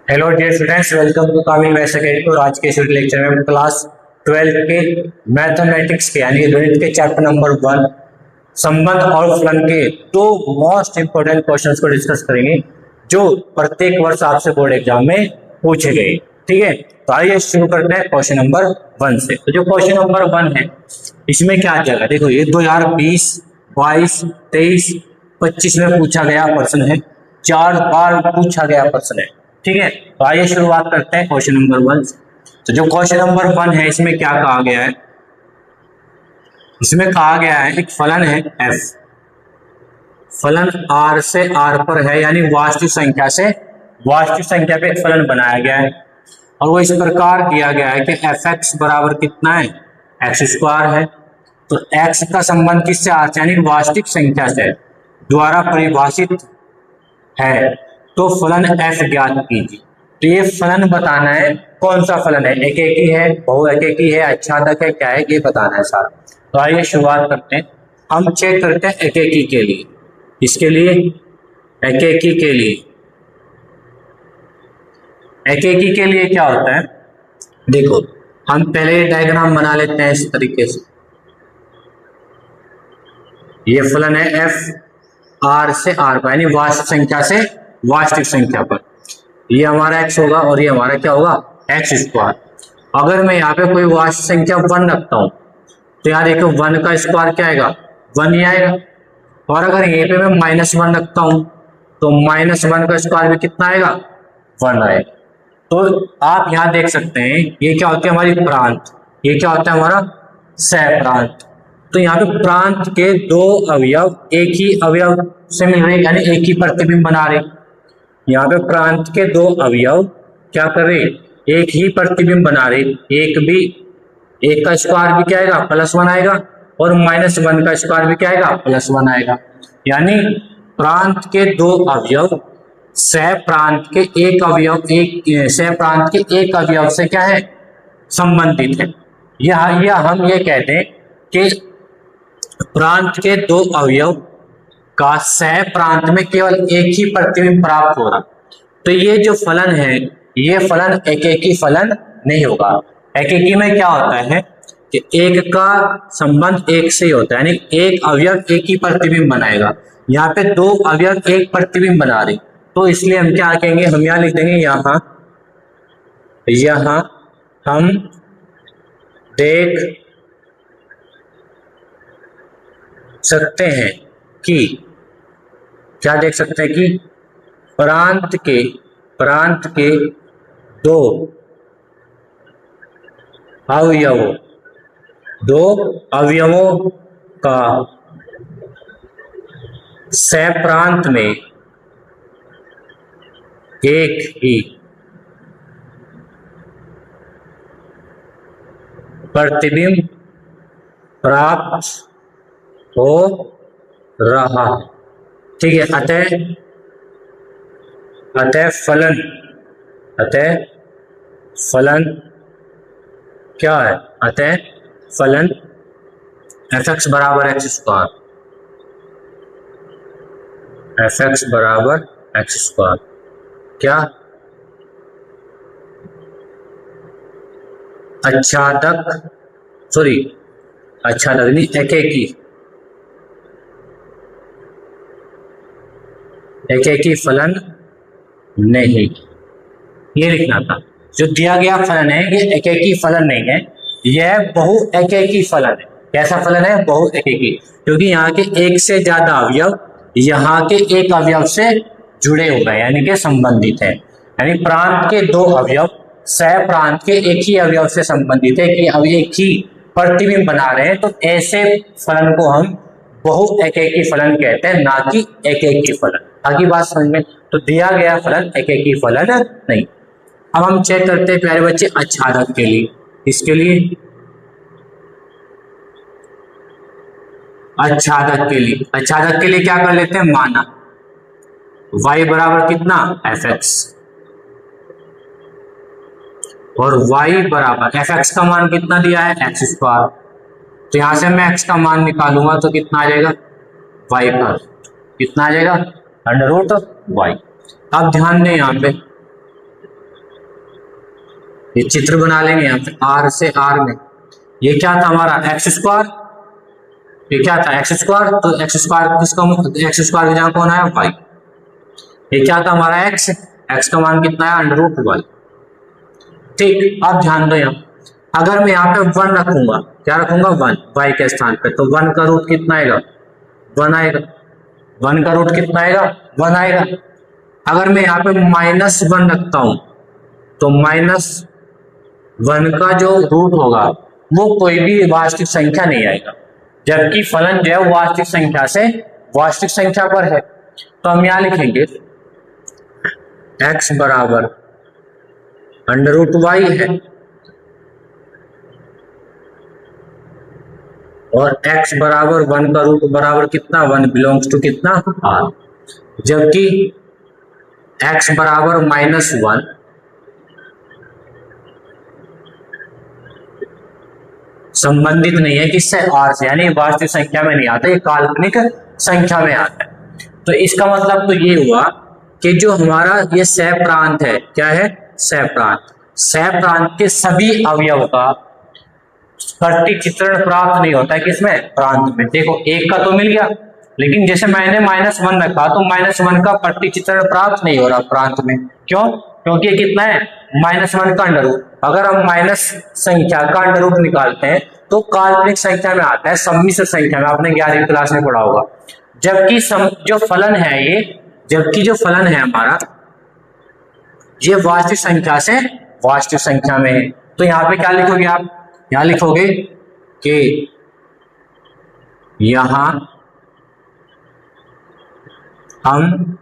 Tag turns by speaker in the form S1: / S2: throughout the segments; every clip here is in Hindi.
S1: Hello dear students, welcome to Kabil maths academy. और आज के इस लेक्चर में क्लास 12 के मैथमेटिक्स के यानी गणित के चैप्टर नंबर 1 संबंध और फलन के दो मोस्ट इंपोर्टेंट क्वेश्चंस को डिस्कस करेंगे जो प्रत्येक वर्ष आपसे बोर्ड एग्जाम में पूछे गए। ठीक है, तो आइए शुरू करते हैं क्वेश्चन नंबर 1 से। तो जो क्वेश्चन नंबर 1 है इसमें क्या जाएगा, देखो ये 2020, 22, 23, 25 में पूछा गया प्रश्न है, 4 बार पूछा गया प्रश्न है। ठीक है, तो आइए शुरुआत करते हैं क्वेश्चन नंबर 1 से। तो जो क्वेश्चन नंबर 1 है इसमें क्या कहा गया है, इसमें कहा गया है एक फलन है f, फलन r से r पर है यानी वास्तविक संख्या से वास्तविक संख्या पे एक फलन बनाया गया है और वो इस प्रकार दिया गया है कि fx बराबर कितना है, एक्स स्क्वायर है। तो x का संबंध किससे, r से यानी वास्तविक संख्या से द्वारा परिभाषित है, तो फलन f ज्ञात कीजिए। तो ये फलन बताना है, कौन सा फलन है, एक ही है, बहु एकेकी है, आच्छादक है, क्या है, ये बताना है सारा। तो आइए शुरुआत करते हैं। हम चेक करते हैं एकेकी के लिए, इसके लिए एकेकी के लिए, एकेकी के लिए क्या होता है, देखो हम पहले डायग्राम बना लेते हैं इस तरीके से। ये फलन है f r से r पर यानी वास्तविक संख्या से वास्तविक संख्या पर, ये हमारा x होगा और ये हमारा क्या होगा, एक्स स्क्वायर। अगर मैं यहाँ पे कोई वास्तविक संख्या 1 रखता हूँ तो यहाँ देखो 1 का स्क्वायर क्या आएगा, 1 ही आएगा। और अगर यहीं पे मैं -1 रखता हूँ तो -1 का स्क्वायर भी कितना आएगा, 1 आएगा। तो आप यहाँ देख सकते हैं ये क्या होती है हमारी प्रांत, ये क्या होता है हमारा सह प्रांत। तो यहाँ पे प्रांत के दो अवयव एक ही अवयव से मिल रहे यानी एक ही प्रतिबिंब बना रहे। यहाँ पे प्रांत के दो अवयव क्या कर रहे, एक ही प्रतिबिंब बना रहे, एक का स्क्वायर भी क्या आएगा, +1 आएगा और -1 का स्क्वायर भी क्या आएगा, +1 आएगा। यानी प्रांत के दो अवयव सह प्रांत के एक अवयव सह प्रांत के एक अवयव से क्या है, संबंधित है। यह हम ये कहते हैं कि प्रांत के दो अवयव का सह प्रांत में केवल एक ही प्रतिबिंब प्राप्त हो रहा, तो ये जो फलन है ये फलन एकेकी फलन नहीं होगा। एकेकी में क्या होता है कि एक का संबंध एक से ही होता है, यानी एक अवयव एक ही प्रतिबिंब बनाएगा। यहाँ पे दो अवयव एक प्रतिबिंब बना रहे, तो इसलिए हम क्या कहेंगे, हम यहाँ लिख देंगे यहाँ हम देख सकते हैं कि, क्या देख सकते हैं कि प्रांत के दो अवयवों का सह प्रांत में एक ही प्रतिबिंब प्राप्त हो रहा है। ठीक है, अतः फलन क्या है, अतः फलन fx बराबर एक्स स्क्वायर, fx बराबर एक्स स्क्वायर क्या आच्छादक नहीं, एकेकी फलन नहीं, ये लिखना था। जो दिया गया फलन है ये एकेकी फलन नहीं है, यह बहु एकेकी फलन है। कैसा फलन है, बहु एकेकी, क्योंकि यहाँ के एक से ज्यादा अवयव यहाँ के एक अवयव से जुड़े हुए हैं यानी कि संबंधित है। यानी प्रांत के दो अवयव सह प्रांत के एक ही अवयव से संबंधित है कि अब एक ही प्रतिबिंब बना रहे हैं, तो ऐसे फलन को हम बहु एकेकी फलन कहते हैं, ना कि एकेकी फलन। आगे बात समझ में, तो दिया गया फलन एकेकी फलन नहीं। अब हम चेक करते हैं प्यारे बच्चे आच्छादक के लिए, इसके लिए आच्छादक के लिए क्या कर लेते हैं, माना y बराबर कितना, fx, और y बराबर fx का मान कितना दिया है, एक्स स्क्वायर। तो यहां से मैं x का मान निकालूंगा तो कितना आ जाएगा, y पर कितना आ जाएगा, √y। अब ध्यान दें यहाँ पे ये चित्र बना लेंगे यहाँ पे आर से आर में। ये क्या था हमारा एक्स स्क्वायर, ये क्या था एक्स स्क्वायर, तो एक्स स्क्वायर किसका, एक्स स्क्वायर की जगह कौन आया वाई। ये क्या था हमारा एक्स, एक्स का मान कितना है अंडर रूट वाई। ठीक, अब ध्यान दो यहाँ, अगर मैं यहाँ पे 1 रखूंगा, क्या रखूंगा 1 वाई के स्थान पे, तो 1 का रूट कितना आएगा 1 आएगा। 1 का रूट कितना आएगा 1 आएगा। अगर मैं यहाँ पे -1 रखता हूं तो -1 का जो रूट होगा वो कोई भी वास्तविक संख्या नहीं आएगा, जबकि फलन जो है वास्तविक संख्या से वास्तविक संख्या पर है। तो हम यहां लिखेंगे x बराबर अंडर रूट वाई है और x बराबर 1 का रूट बराबर कितना 1 बिलोंग्स टू कितना r, जबकि x बराबर -1 संबंधित नहीं है किससे r से, यानी वास्तविक संख्या में नहीं आता, ये काल्पनिक संख्या में आता है। तो इसका मतलब तो ये हुआ कि जो हमारा ये सह प्रांत है, क्या है सह प्रांत, सह प्रांत के सभी अवयव का प्रतिचित्रण प्राप्त नहीं होता है किसमें प्रांत में। देखो एक का तो मिल गया, लेकिन जैसे मैंने -1 रखा तो -1 का प्रतिचित्रण प्राप्त नहीं हो रहा प्रांत में। क्यों? क्योंकि ये कितना है -1 का अंडर रूट। अगर हम माइनस संख्या का अंडर रूट निकालते हैं तो काल्पनिक संख्या में आता है, सम्मिश्र संख्या में, आपने 11वीं क्लास में पढ़ा होगा। जबकि जो फलन है ये, जबकि जो फलन है हमारा ये वास्तविक संख्या से वास्तविक संख्या में है। तो यहाँ पे क्या लिखोगे आप, यहाँ लिखोगे कि यहां हम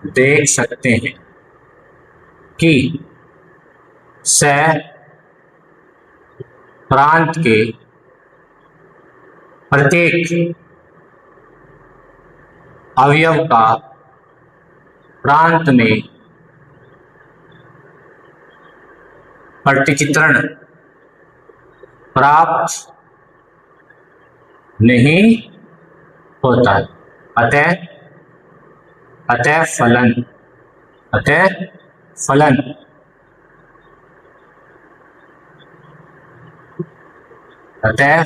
S1: देख सकते हैं कि सह प्रांत के प्रत्येक अवयव का प्रांत में प्रतिचित्रण प्राप्त नहीं होता है। अतः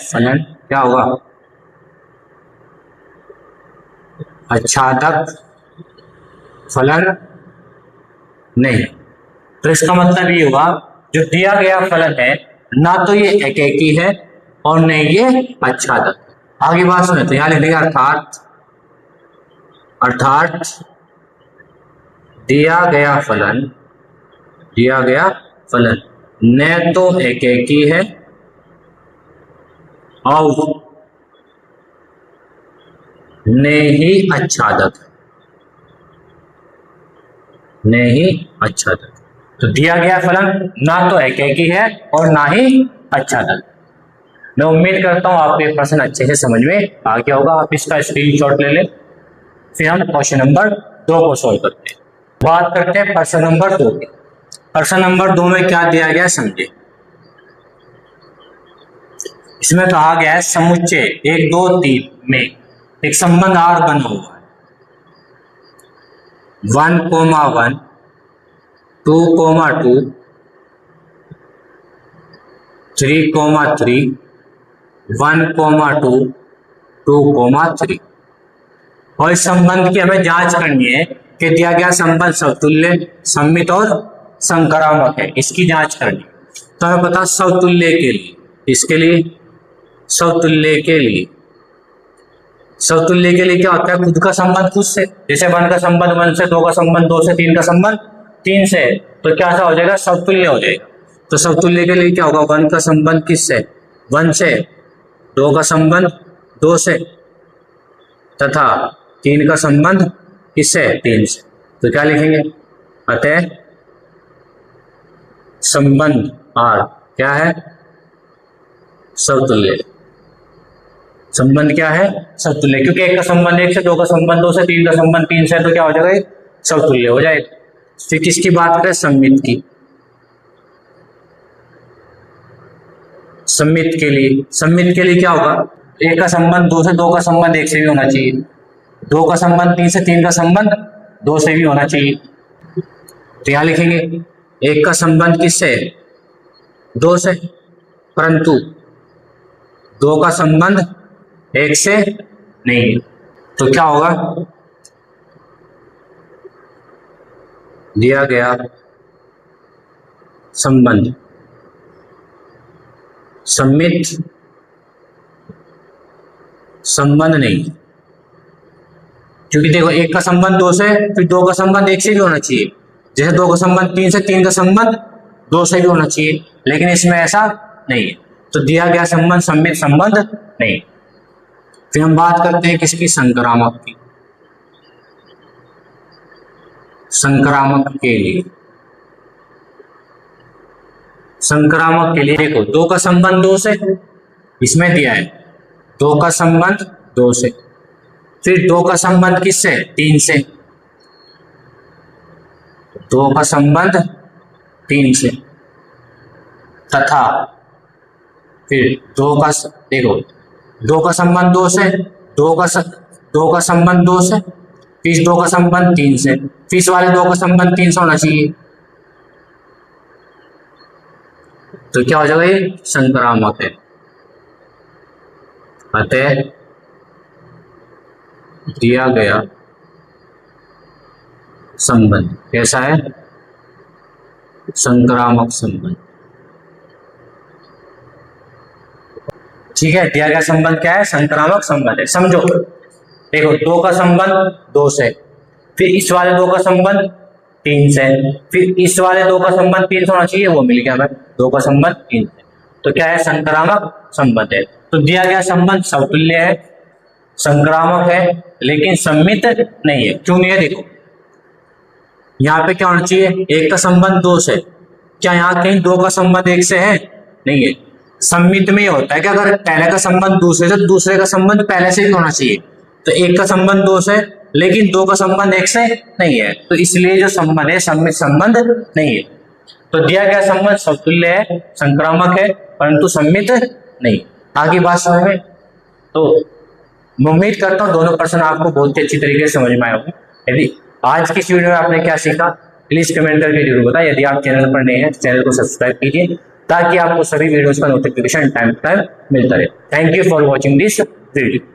S1: फलन क्या होगा आच्छादक फलन नहीं। तो इसका मतलब ये हुआ जो दिया गया फलन है ना तो ये एकेकी है और न ये आच्छादक। आगे बात सुने तो यहां लिख देगा अर्थात दिया गया फलन न तो एकेकी है और न ही आच्छादक तो दिया गया फलन ना तो एकेकी है और ना ही आच्छादक। मैं उम्मीद करता हूं आपको ये प्रश्न अच्छे से समझ में आ गया होगा। आप इसका स्क्रीनशॉट ले लें, फिर हम क्वेश्चन नंबर 2 को सॉल्व करते हैं। बात करते हैं प्रश्न नंबर 2 की। प्रश्न नंबर 2 में क्या दिया गया समझे। इसमें कहा गया है समुच्चय 1 2 3 में एक संबंध R बना हुआ है 1,1 2,2 3,3 1,2 2,3 और इस संबंध की हमें जांच करनी है कि दिया गया संबंध समतुल्य सममित और संक्रामक है, इसकी जांच करनी। तो हमें पता समतुल्य के लिए, इसके लिए समतुल्य के लिए क्या होता है खुद का संबंध खुद से, जैसे 1 का संबंध 1 से, 2 का संबंध 2 से, 3 का संबंध 3 से, तो क्या सा हो जाएगा समतुल्य हो जाएगा। तो समतुल्य के लिए क्या होगा 1 का संबंध किससे 1 से, 2 का संबंध 2 से तथा 3 का संबंध किससे 3 से। तो क्या लिखेंगे अतः संबंध R क्या है समतुल्य। संबंध क्या है समतुल्य, क्योंकि 1 का संबंध 1 से, 2 का संबंध 2 से, 3 का संबंध 3 से, तो क्या हो जाएगा समतुल्य हो जाएगा। फिर किसकी बात करें सममित की। सममित के लिए क्या होगा 1 का संबंध 2 से, 2 का संबंध 1 से भी होना चाहिए, 2 का संबंध 3 से, 3 का संबंध 2 से भी होना चाहिए। तो यहाँ लिखेंगे एक का संबंध किससे है? 2 से, परंतु 2 का संबंध 1 से नहीं है। तो क्या होगा, दिया गया संबंध सम्मित संबंध नहीं, क्योंकि देखो 1 का संबंध 2 से, फिर 2 का संबंध 1 से भी होना चाहिए, जैसे 2 का संबंध 3 से, 3 का संबंध 2 से भी होना चाहिए, लेकिन इसमें ऐसा नहीं है। तो दिया गया संबंध सम्मित संबंध नहीं। फिर हम बात करते हैं किसकी, संक्रामक की। संक्रामक के लिए, संक्रामक के लिए देखो 2 का संबंध 2 से, इसमें दिया है 2 का संबंध 2 से, फिर 2 का संबंध किससे, 3 से, 2 का संबंध 3 से, तथा फिर 2 का, देखो 2 का संबंध 2 से, 2 का संबंध 2 से, फिर 2 का संबंध 3 से, फिर इस वाले 2 का संबंध 3 से होना चाहिए। तो क्या हो जाएगा, ये संक्रामक है। अतः दिया गया संबंध कैसा है, संक्रामक संबंध। ठीक है, दिया गया संबंध क्या है, संक्रामक संबंध है। समझो, देखो 2 का संबंध 2 से, फिर इस वाले 2 का संबंध 3 से, फिर इस वाले 2 का संबंध 3 से होना चाहिए, वो मिल गया हमें 2 का संबंध 3 से। तो क्या है, संक्रामक संबंध है। तो दिया गया संबंध समतुल्य है, संक्रामक है, लेकिन सम्मित नहीं है। क्यों नहीं है, देखो यहाँ पे क्या होना चाहिए, 1 का संबंध 2 से, क्या यहाँ कहीं 2 का संबंध 1 से है, नहीं है। सम्मित में होता है कि अगर पहले का संबंध दूसरे से, दूसरे का संबंध पहले से भी होना चाहिए। तो 1 का संबंध 2 से, लेकिन 2 का संबंध 1 से नहीं है, तो इसलिए जो संबंध है सम्मित संबंध नहीं है। तो दिया गया संबंध समतुल्य है, संक्रामक है, परंतु सम्मित नहीं। आगे बात समझ में, तो मैं उम्मीद करता हूँ दोनों पर्सन आपको बहुत ही अच्छी तरीके से समझ में आए होंगे। यदि आज की इस वीडियो में आपने क्या सीखा, प्लीज कमेंट करके जरूर बताएं। यदि आप चैनल पर नए हैं, चैनल को सब्सक्राइब कीजिए ताकि आपको सभी वीडियोस का नोटिफिकेशन टाइम टू टाइम मिलता रहे। Thank you for watching this video.